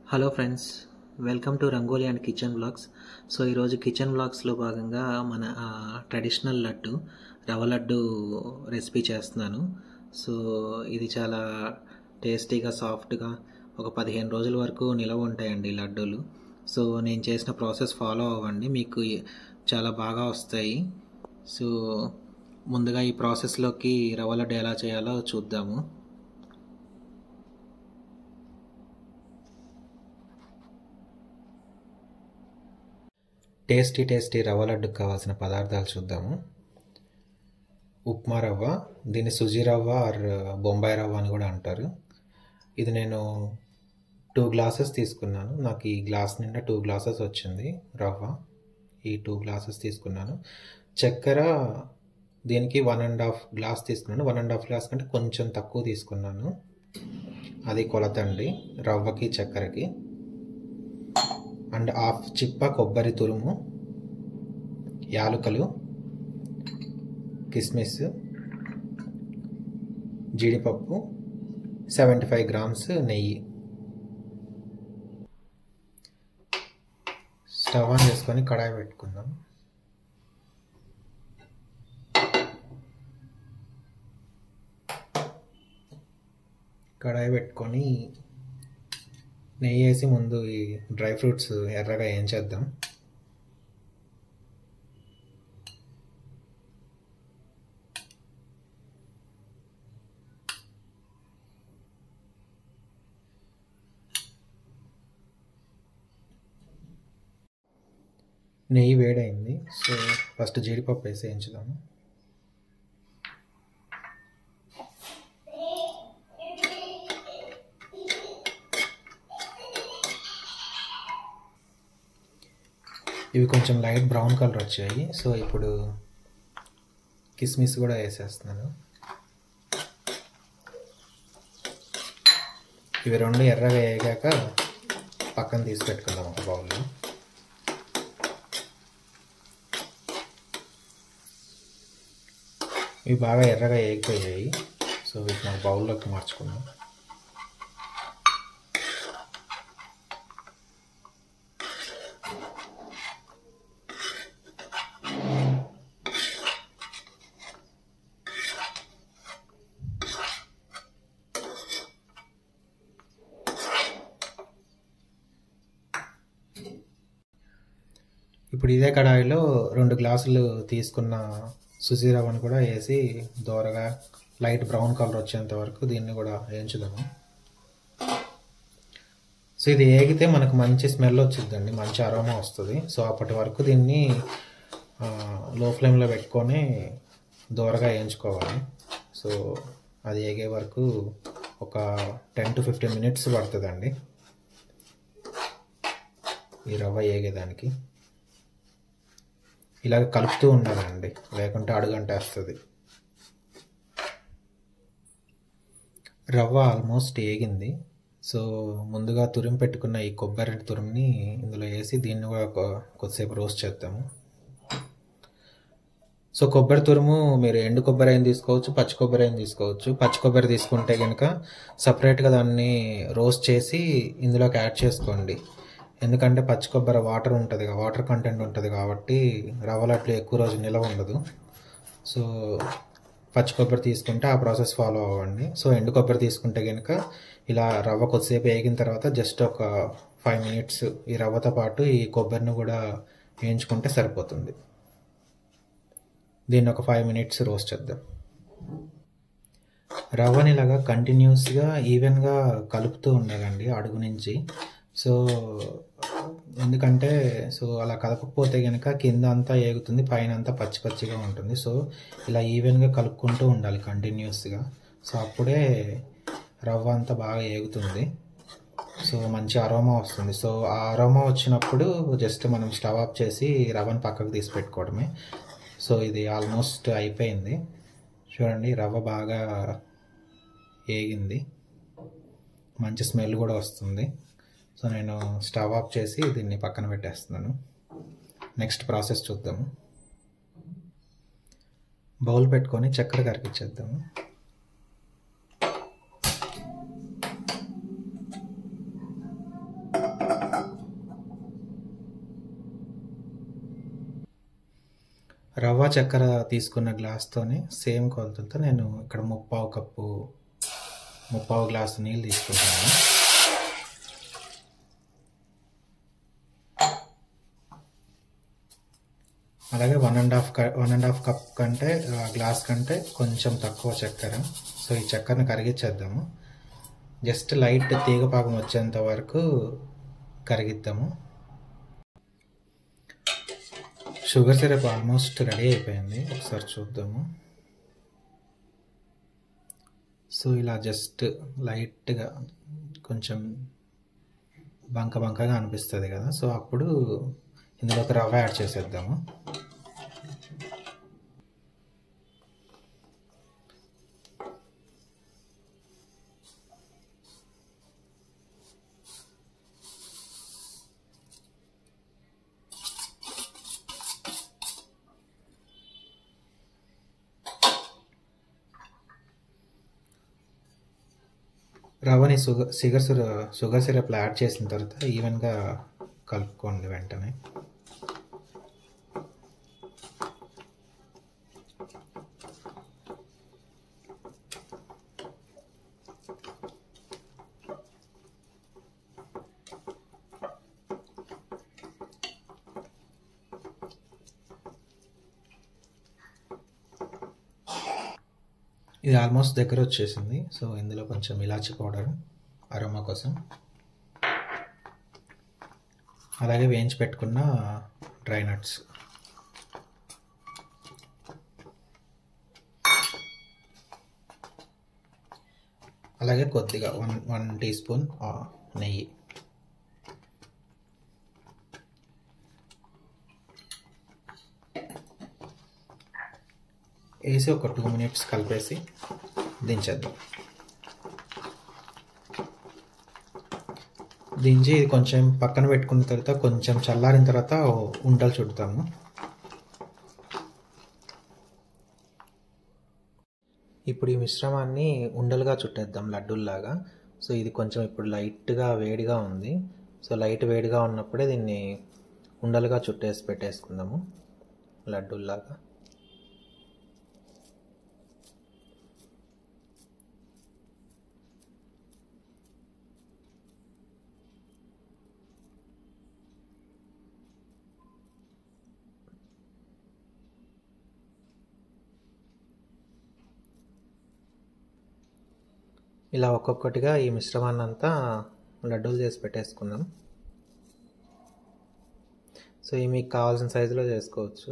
Hello friends, welcome to Rangoli and kitchen blogs. So ఈరోజు kitchen బ్లాగ్స్లో భాగంగా మన ట్రెడిషనల్ లడ్డు రవ్వ లడ్డు రెసిపీ చేస్తున్నాను. సో ఇది చాలా టేస్టీగా సాఫ్ట్గా ఒక 15 రోజుల వరకు నిలవ ఉంటాయండి ఈ లడ్డూలు. సో నేను చేసిన ప్రాసెస్ ఫాలో అవ్వండి, మీకు చాలా బాగా వస్తాయి. సో ముందుగా ఈ ప్రాసెస్లోకి రవ్వ లడ్డు ఎలా చేయాలో చూద్దాము. టేస్టీ రవ్వ లడ్డుకు కావాల్సిన పదార్థాలు చూద్దాము. ఉప్మా రవ్వ, దీన్ని సుజీ రవ్వ ఆర్ బొంబాయి రవ్వ అని కూడా అంటారు. ఇది నేను 2 గ్లాసెస్ తీసుకున్నాను. నాకు ఈ గ్లాస్ నిండా 2 గ్లాసెస్ వచ్చింది రవ్వ. ఈ 2 గ్లాసెస్ తీసుకున్నాను. చక్కెర దీనికి 1.5 గ్లాస్ తీసుకున్నాను. 1.5 గ్లాస్ కంటే కొంచెం తక్కువ తీసుకున్నాను. అది కొలత అండి రవ్వకి చక్కెరకి. అండ్ 1/2 చిప్ప కొబ్బరి తురుము, యాలకులు, కిస్మిస్, జీడిపప్పు, 75 గ్రామ్స్ నెయ్యి. స్టవ్ ఆన్ చేసుకొని కడాయి పెట్టుకుందాం. కడాయి పెట్టుకొని నెయ్యి వేసి ముందు ఈ డ్రై ఫ్రూట్స్ ఎర్రగా వేయించేద్దాం. నెయ్యి వేడైంది. సో ఫస్ట్ జీడిపప్పు వేసి వేయించుదాము. ఇవి కొంచెం లైట్ బ్రౌన్ కలర్ వచ్చాయి. సో ఇప్పుడు కిస్మిస్ కూడా వేసేస్తున్నాను. ఇవి 2 ఎర్రగా వేగాక పక్కన తీసి పెట్టుకుందాం ఒక బౌల్లో. ఇవి బాగా ఎర్రగా వేగిపోయాయి. సో వీటిని ఒక బౌల్లోకి మార్చుకుందాం. ఇప్పుడు ఇదే కడాయిలో 2 గ్లాసులు తీసుకున్న సుజీ రవ్వను కూడా వేసి దోరగా లైట్ బ్రౌన్ కలర్ వచ్చేంత వరకు దీన్ని కూడా వేయించుదాము. సో ఇది వేగితే మనకు మంచి స్మెల్ వచ్చిందండి, మంచి అరోమా వస్తుంది. సో అప్పటి వరకు దీన్ని లో ఫ్లేమ్లో పెట్టుకొని దోరగా వేయించుకోవాలి. సో అది వేగే వరకు ఒక 10 to 15 మినిట్స్ పడుతుందండి ఈ రవ్వ వేగేదానికి. ఇలాగ కలుపుతూ ఉండాలండి, లేకుంటే అడుగంటేస్తుంది. రవ్వ ఆల్మోస్ట్ వేగింది. సో ముందుగా తురిమి పెట్టుకున్న ఈ కొబ్బరి తురుముని ఇందులో వేసి దీన్ని కూడా కొద్దిసేపు రోస్ట్ చేద్దాము. సో కొబ్బరి తురుము మీరు ఎండు కొబ్బరి అయినా తీసుకోవచ్చు, పచ్చి కొబ్బరి అయినా తీసుకోవచ్చు. పచ్చి కొబ్బరి తీసుకుంటే కనుక సపరేట్గా దాన్ని రోస్ట్ చేసి ఇందులోకి యాడ్ చేసుకోండి. ఎందుకంటే పచ్చి కొబ్బరి వాటర్ కంటెంట్ ఉంటుంది కాబట్టి రవ్వ లడ్లు ఎక్కువ రోజు నిలవ ఉండదు. సో పచ్చి కొబ్బరి తీసుకుంటే ఆ ప్రాసెస్ ఫాలో అవ్వండి. సో ఎండు కొబ్బరి తీసుకుంటే కనుక ఇలా రవ్వ కొద్దిసేపు వేగిన తర్వాత జస్ట్ ఒక 5 మినిట్స్ ఈ రవ్వతో పాటు ఈ కొబ్బరిని కూడా వేయించుకుంటే సరిపోతుంది. దీన్ని ఒక 5 మినిట్స్ రోస్ట్ చేద్దాం. రవ్వని ఇలాగా కంటిన్యూస్గా ఈవెన్గా కలుపుతూ ఉండాలండి అడుగు నుంచి. సో ఎందుకంటే అలా కలపకపోతే కనుక కింద అంతా ఏగుతుంది, పైన అంతా పచ్చి పచ్చిగా ఉంటుంది. సో ఇలా ఈవెన్గా కలుపుకుంటూ ఉండాలి కంటిన్యూస్గా. సో అప్పుడే రవ్వ అంతా బాగా ఏగుతుంది. సో మంచి అరోమా వస్తుంది. సో ఆ అరోమా వచ్చినప్పుడు జస్ట్ మనం స్టవ్ ఆఫ్ చేసి రవ్వని పక్కకు తీసి పెట్టుకోవడమే. సో ఇది ఆల్మోస్ట్ అయిపోయింది. చూడండి రవ్వ బాగా ఏగింది, మంచి స్మెల్ కూడా వస్తుంది. సో నేను స్టవ్ ఆఫ్ చేసి దీన్ని పక్కన పెట్టేస్తున్నాను. నెక్స్ట్ ప్రాసెస్ చూద్దాము. బౌల్ పెట్టుకొని చక్కెర కరిగించేద్దాము. రవ్వ చక్కెర తీసుకున్న గ్లాస్తోనే సేమ్ కొలతలతో నేను ఇక్కడ ముప్పావు గ్లాసు నీళ్ళు తీసుకుంటాను. అలాగే 1.5 కప్ కంటే గ్లాస్ కంటే కొంచెం తక్కువ చక్కెర. సో ఈ చక్కెరను కరిగించేద్దాము. జస్ట్ లైట్ తీగపాకం వచ్చేంత వరకు కరిగిద్దాము. షుగర్ సిరప్ ఆల్మోస్ట్ రెడీ అయిపోయింది. ఒకసారి చూద్దాము. సో ఇలా జస్ట్ లైట్గా కొంచెం బంకగా అనిపిస్తుంది కదా, సో అప్పుడు ఇందులోకి రవ్వ యాడ్ చేసేద్దాము. రవ్వని షుగర్ సిరప్లో యాడ్ చేసిన తర్వాత ఈవెన్గా కలుపుకోండి వెంటనే. ఇది ఆల్మోస్ట్ దగ్గర వచ్చేసింది. సో ఇందులో కొంచెం ఇలాచీ పౌడర్ అరోమా కోసం, అలాగే వేయించి పెట్టుకున్న డ్రై నట్స్, అలాగే కొద్దిగా 1 టీ స్పూన్ నెయ్యి. వేసి ఒక 2 మినిట్స్ కలిపేసి దించేద్దాం. దించి ఇది కొంచెం పక్కన పెట్టుకున్న తర్వాత కొంచెం చల్లారిన తర్వాత ఉండలు చుడతాము. ఇప్పుడు ఈ మిశ్రమాన్ని ఉండలుగా చుట్టేద్దాం లడ్డూల్లాగా. సో ఇది కొంచెం ఇప్పుడు లైట్గా వేడిగా ఉంది. సో లైట్ వేడిగా ఉన్నప్పుడే దీన్ని ఉండలుగా చుట్టేసి పెట్టేసుకుందాము లడ్డూల్లాగా. ఇలా ఒక్కొక్కటిగా ఈ మిశ్రమాన్ని అంతా లడ్డూలు చేసి పెట్టేసుకున్నాం. సో ఇవి మీకు కావాల్సిన సైజులో చేసుకోవచ్చు.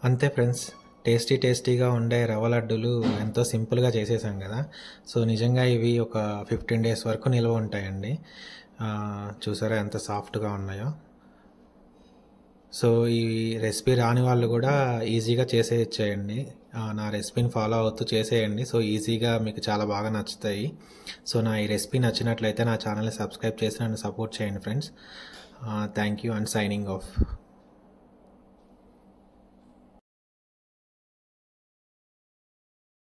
అంతే ఫ్రెండ్స్, టేస్టీగా ఉండే రవ్వ లడ్డూలు ఎంతో సింపుల్గా చేసేసాం కదా. సో నిజంగా ఇవి ఒక 15 డేస్ వరకు నిల్వ ఉంటాయండి. చూసారా ఎంత సాఫ్ట్గా ఉన్నాయో. సో ఈ రెసిపీ రాని వాళ్ళు కూడా ఈజీగా చేసేయచ్చేయండి. నా రెసిపీని ఫాలో అవుతూ చేసేయండి. సో ఈజీగా మీకు చాలా బాగా నచ్చుతాయి. సో నా ఈ రెసిపీ నచ్చినట్లయితే నా ఛానల్ని సబ్స్క్రైబ్ చేసి నన్ను సపోర్ట్ చేయండి friends. Thank you and signing off.